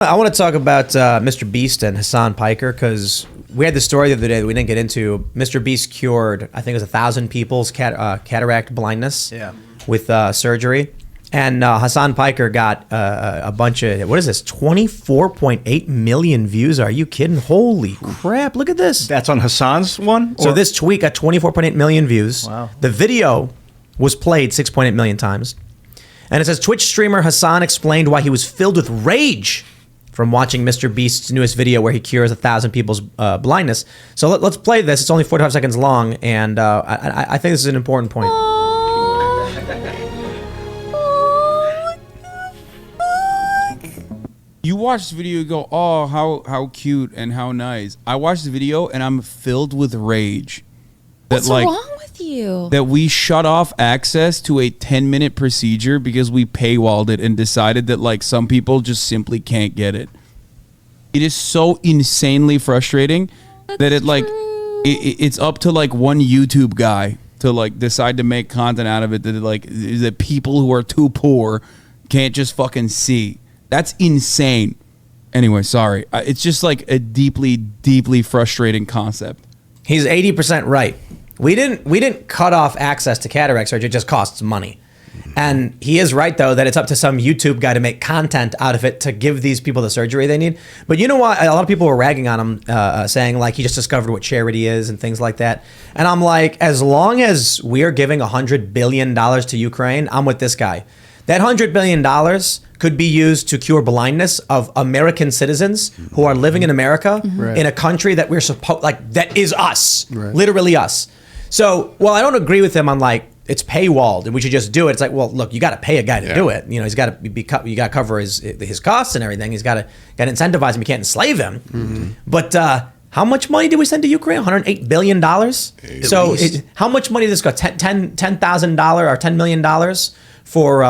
I want to talk about Mr. Beast and Hasan Piker because we had the story the other day that we didn't get into. Mr. Beast cured, I think it was 1,000 people's cataract blindness with surgery. And Hasan Piker got a bunch of, what is this, 24.8 million views? Are you kidding? Holy crap, look at this. That's on Hasan's one? So this tweet got 24.8 million views. Wow. The video was played 6.8 million times. And it says, Twitch streamer Hasan explained why he was filled with rage from watching Mr. Beast's newest video where he cures 1,000 people's blindness. So let's play this. It's only 45 seconds long, and I think this is an important point. You watch the video, you go, oh, how cute and how nice. I watched the video, and I'm filled with rage. What's wrong with you? That we shut off access to a 10-minute procedure because we paywalled it and decided that like some people just simply can't get it. It is so insanely frustrating that it like it's up to like one YouTube guy to like decide to make content out of it that like that people who are too poor can't just fucking see. That's insane. Anyway, sorry. It's just like a deeply, deeply frustrating concept. He's 80% right. We didn't cut off access to cataract surgery. It just costs money. And he is right, though, that it's up to some YouTube guy to make content out of it to give these people the surgery they need. But you know what? A lot of people were ragging on him, saying, like, he just discovered what charity is and things like that. And I'm like, as long as we're giving $100 billion to Ukraine, I'm with this guy. That $100 billion could be used to cure blindness of American citizens who are living in America in a country that we're supposed, like, that is us, literally us. So, well, I don't agree with him on like it's paywalled and we should just do it. It's like, well, look, you got to pay a guy to do it. You know, he's got to you got to cover his costs and everything. He's got to incentivize him. You can't enslave him. But how much money did we send to Ukraine? $108 billion. So how much money did this cost? $10,000 or $10 million for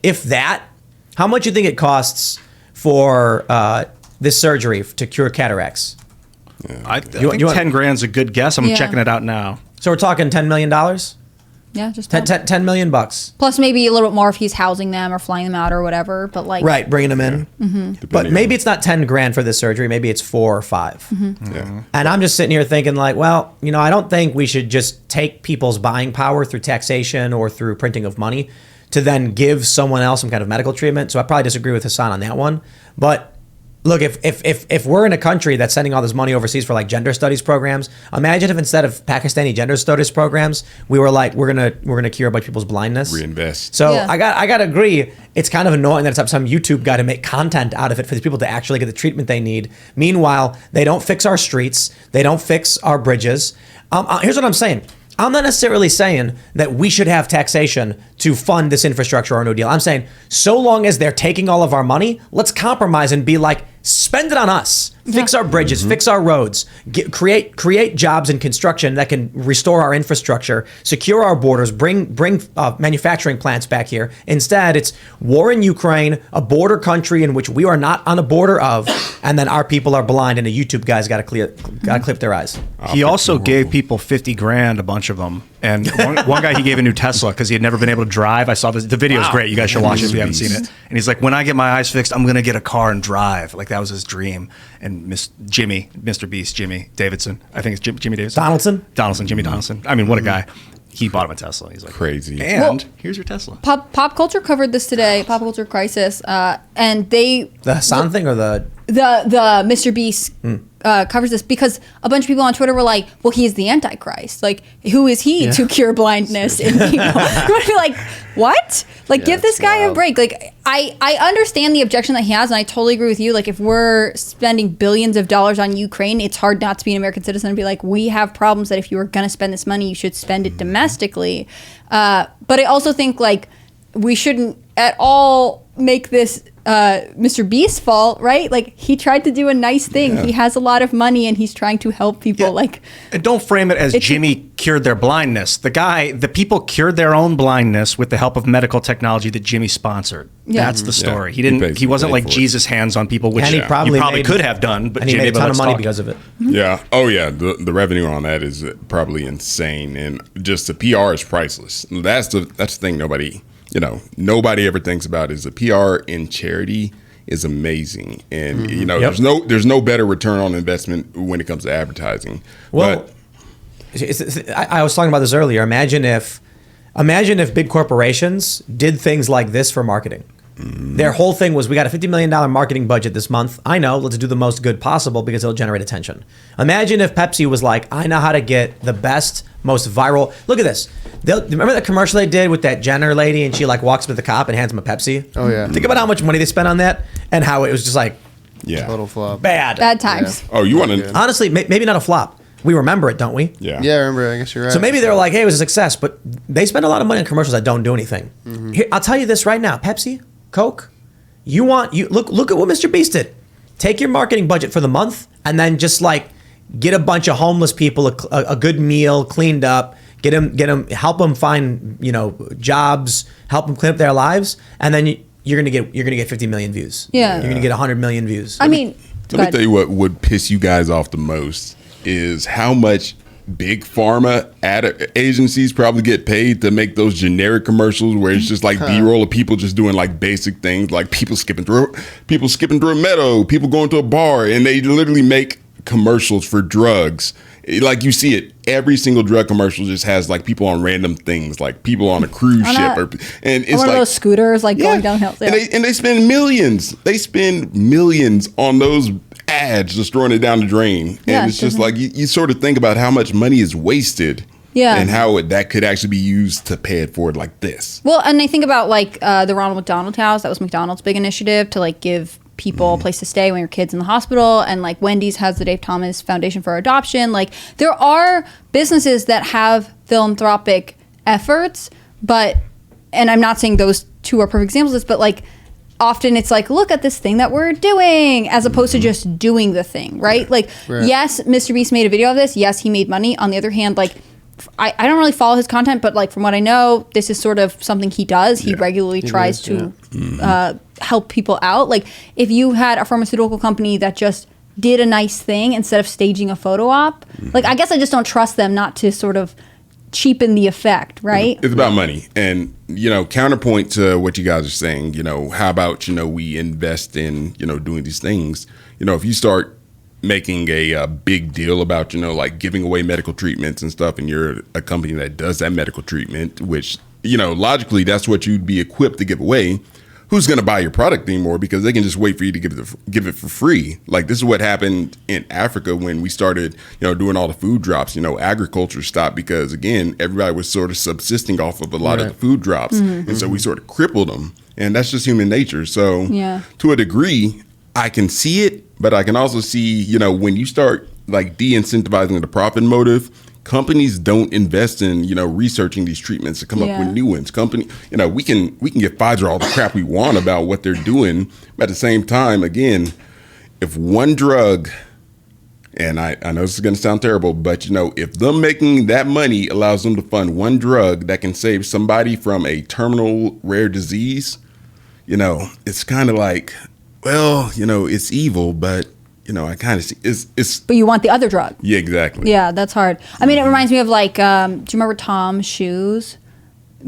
if that? How much do you think it costs for this surgery to cure cataracts? I think 10 grand's a good guess. I'm checking it out now. So we're talking $10 million? Yeah, just $10 million bucks. Plus maybe a little bit more if he's housing them or flying them out or whatever. But like, right, bringing them in. But maybe it's not 10 grand for this surgery. Maybe it's 4 or 5. And I'm just sitting here thinking like, well, you know, I don't think we should just take people's buying power through taxation or through printing of money to then give someone else some kind of medical treatment. So I probably disagree with Hasan on that one. But look, if we're in a country that's sending all this money overseas for like gender studies programs, imagine if instead of Pakistani gender studies programs, we were like, we're gonna cure a bunch of people's blindness. Reinvest. So I gotta agree, it's kind of annoying that it's up to some YouTube guy to make content out of it for these people to actually get the treatment they need. Meanwhile, they don't fix our streets, they don't fix our bridges. Here's what I'm saying. I'm not necessarily saying that we should have taxation to fund this infrastructure or no deal. I'm saying so long as they're taking all of our money, let's compromise and be like, spend it on us. Fix our bridges, fix our roads, create jobs in construction that can restore our infrastructure, secure our borders, bring manufacturing plants back here. Instead, it's war in Ukraine, a border country in which we are not on a border of, and then our people are blind, and the YouTube guys got to clip their eyes. He also gave people 50 grand, a bunch of them. And one guy, he gave a new Tesla because he had never been able to drive. I saw this. The video is great. You guys should watch it if you haven't seen it. And he's like, when I get my eyes fixed, I'm going to get a car and drive. Like, that was his dream. And Mr. Beast, Jimmy Davidson. I think it's Jimmy Davidson. Jimmy Donaldson. I mean, what a guy. He bought him a Tesla. He's like, crazy. And here's your Tesla. Pop culture covered this today, Pop Culture Crisis, and the Hasan thing or the Mr. Beast covers this because a bunch of people on Twitter were like, well, he is the Antichrist. Like, who is he to cure blindness in people? You want to be like, what? Like, give this guy a break. Like, I understand the objection that he has, and I totally agree with you. Like, if we're spending billions of dollars on Ukraine, it's hard not to be an American citizen and be like, we have problems that if you were going to spend this money, you should spend it domestically. But I also think, like, we shouldn't at all make this Mr. Beast's fault, right? Like, he tried to do a nice thing. He has a lot of money and he's trying to help people. Like, and don't frame it as Jimmy cured their blindness. The people cured their own blindness with the help of medical technology that Jimmy sponsored. That's the story. He wasn't like Jesus hands on people, which you probably could have done, but Jimmy made a ton of money because of it. Yeah. Oh yeah. The revenue on that is probably insane, and just the PR is priceless. That's the thing nobody ever thinks about is the PR in charity is amazing, and Yep. there's no better return on investment when it comes to advertising. Well, I was talking about this earlier. Imagine if big corporations did things like this for marketing. Their whole thing was, we got a $50 million marketing budget this month. I know, let's do the most good possible because it'll generate attention. Imagine if Pepsi was like, I know how to get the best, most viral. Look at this. Remember that commercial they did with that Jenner lady, and she like walks up to the cop and hands him a Pepsi? Oh, yeah. Think about how much money they spent on that and how it was just like yeah. Total flop. bad times. Oh, you want to? Honestly, maybe not a flop. We remember it, don't we? Yeah. Yeah, I remember. I guess you're right. So maybe they were like, hey, it was a success, but they spend a lot of money on commercials that don't do anything. Here, I'll tell you this right now. Pepsi, Coke, look at what Mr. Beast did. Take your marketing budget for the month and then just like get a bunch of homeless people a good meal cleaned up, get them, help them find, jobs, help them clean up their lives, and then you're gonna get 50 million views. Yeah. You're gonna get 100 million views. I mean, Let me tell you what would piss you guys off the most is how much big pharma ad agencies probably get paid to make those generic commercials where it's just like B-roll of people just doing like basic things, like people skipping through a meadow, people going to a bar, and they literally make commercials for drugs. Like you see it, every single drug commercial just has like people on random things, like people on a cruise ship, and it's one like of those scooters like going downhill. Yeah. and they spend millions. They spend millions on those ads, just throwing it down the drain. And it's just like you sort of think about how much money is wasted. Yeah. And how that could actually be used to pay it forward like this. Well, and I think about like the Ronald McDonald House. That was McDonald's big initiative to like give people a place to stay when your kid's in the hospital, and like Wendy's has the Dave Thomas Foundation for Adoption. Like there are businesses that have philanthropic efforts, and I'm not saying those two are perfect examples of this, but like often it's like, look at this thing that we're doing, as opposed to just doing the thing, right? Like, yes, Mr. Beast made a video of this. Yes, he made money. On the other hand, like I don't really follow his content, but like from what I know, this is sort of something he does. He regularly tries to help people out. Like if you had a pharmaceutical company that just did a nice thing instead of staging a photo op, like I guess I just don't trust them not to sort of cheapen the effect, right? It's about money. And, counterpoint to what you guys are saying, how about, we invest in, doing these things. If you start making a big deal about, like giving away medical treatments and stuff, and you're a company that does that medical treatment, which, logically that's what you'd be equipped to give away. Who's going to buy your product anymore? Because they can just wait for you to give it for free. Like this is what happened in Africa when we started, doing all the food drops. Agriculture stopped because again, everybody was sort of subsisting off of a lot of the food drops, and so we sort of crippled them. And that's just human nature. So to a degree, I can see it, but I can also see, when you start like de-incentivizing the profit motive, companies don't invest in, researching these treatments to come up with new ones. We can give Pfizer all the crap we want about what they're doing. But at the same time, again, if one drug, and I know this is going to sound terrible, but if them making that money allows them to fund one drug that can save somebody from a terminal rare disease, it's kind of like, well, it's evil, but I kind of see it's. But you want the other drug. Yeah, exactly. Yeah, that's hard. I mean, it reminds me of like, do you remember Tom's shoes?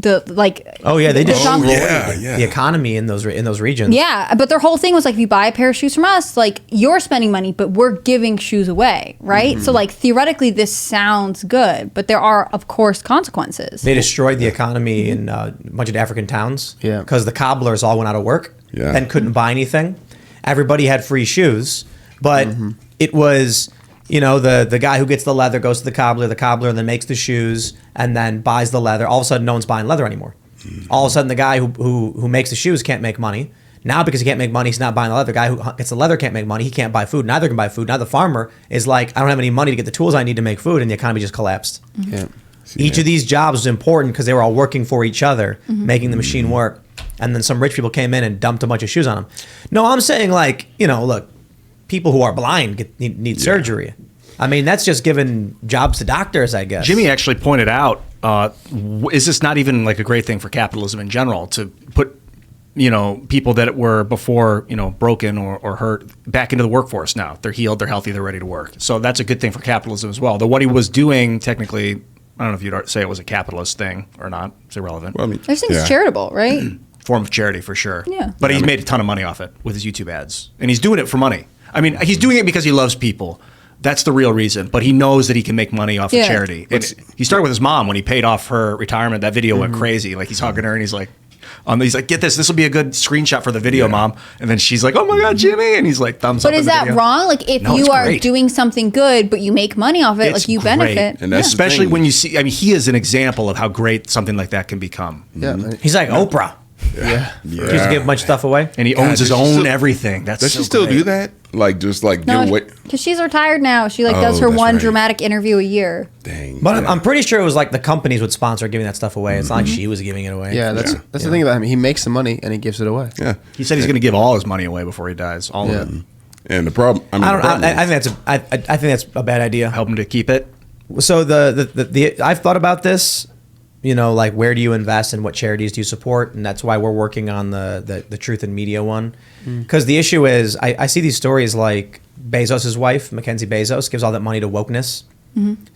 Oh yeah, they did. Yeah. The economy in those regions. Yeah, but their whole thing was like, if you buy a pair of shoes from us, like you're spending money, but we're giving shoes away, right? So like theoretically, this sounds good, but there are of course consequences. They destroyed the economy in a bunch of African towns. Yeah. Because the cobblers all went out of work. Yeah. And couldn't buy anything. Everybody had free shoes, but it was, the guy who gets the leather goes to the cobbler then makes the shoes and then buys the leather. All of a sudden, no one's buying leather anymore. All of a sudden, the guy who makes the shoes can't make money. Now, because he can't make money, he's not buying the leather. The guy who gets the leather can't make money. He can't buy food. Neither can buy food. Now the farmer is like, I don't have any money to get the tools I need to make food, and the economy just collapsed. Yeah. Each of these jobs was important because they were all working for each other, making the machine work. And then some rich people came in and dumped a bunch of shoes on them. No, I'm saying like, look, people who are blind need surgery. I mean, that's just giving jobs to doctors, I guess. Jimmy actually pointed out, is this not even like a great thing for capitalism in general to put, people that were before, broken or hurt back into the workforce now? They're healed, they're healthy, they're ready to work. So that's a good thing for capitalism as well. Though what he was doing technically, I don't know if you'd say it was a capitalist thing or not. It's irrelevant. Well, I mean, I just think it's charitable, right? form of charity for sure. Yeah. But he's made a ton of money off it with his YouTube ads. And he's doing it for money. I mean, he's doing it because he loves people. That's the real reason. But he knows that he can make money off of charity. And he started with his mom when he paid off her retirement. That video went crazy. Like he's hugging her and he's like, get this. This will be a good screenshot for the video, Mom. And then she's like, oh my God, Jimmy. And he's like, thumbs up. But is that wrong? Like if you are doing something good, but you make money off it, like you benefit. And that's especially when you see, I mean, he is an example of how great something like that can become. Yeah. He's like Oprah. Yeah. He used to give a bunch of stuff away. And he owns his own everything. That's Does so she still great. do that? Like just like No, give away? because she's retired now. She like does Oh, her that's one right. dramatic interview a year. Dang. But I'm pretty sure it was like the companies would sponsor giving that stuff away. It's not like she was giving it away. Yeah, that's the thing about him. He makes the money and he gives it away. yeah. He said he's going to give all his money away before he dies. All of it. And the problem, I mean, I think that's a bad idea. Help him to keep it. So the I've thought about this. You know, like where do you invest and what charities do you support? And that's why we're working on the Truth in Media one. Because the issue is, I see these stories like Bezos' wife, Mackenzie Bezos, gives all that money to wokeness.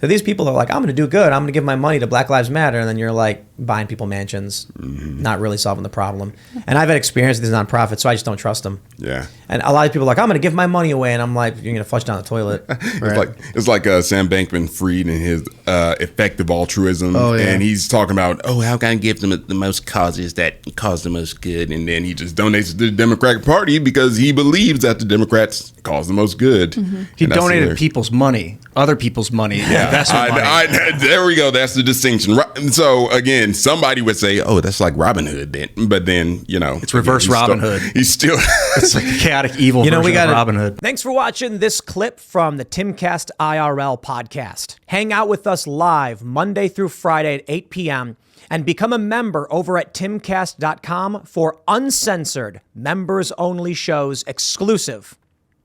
So these people are like, I'm going to do good. I'm going to give my money to Black Lives Matter. And then you're like buying people mansions, not really solving the problem. And I've had experience with these nonprofits, so I just don't trust them. Yeah. And a lot of people are like, I'm going to give my money away. And I'm like, you're going to flush down the toilet. It's like Sam Bankman-Fried and his effective altruism, and he's talking about, how can I give them the most causes that cause the most good, and then he just donates to the Democratic Party because he believes that the Democrats cause the most good. He And that's donated hilarious. people's money, other people's money, investment money. There we go. That's the distinction. So again, somebody would say, that's like Robin Hood then, but then It's reverse Robin Hood. He's still It's like a chaotic evil version of Robin Hood. Thanks for watching this clip from the Timcast IRL podcast. Hang out with us live Monday through Friday at 8 p.m. and become a member over at timcast.com for uncensored, members-only shows exclusive.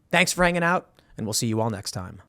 Thanks for hanging out, and we'll see you all next time.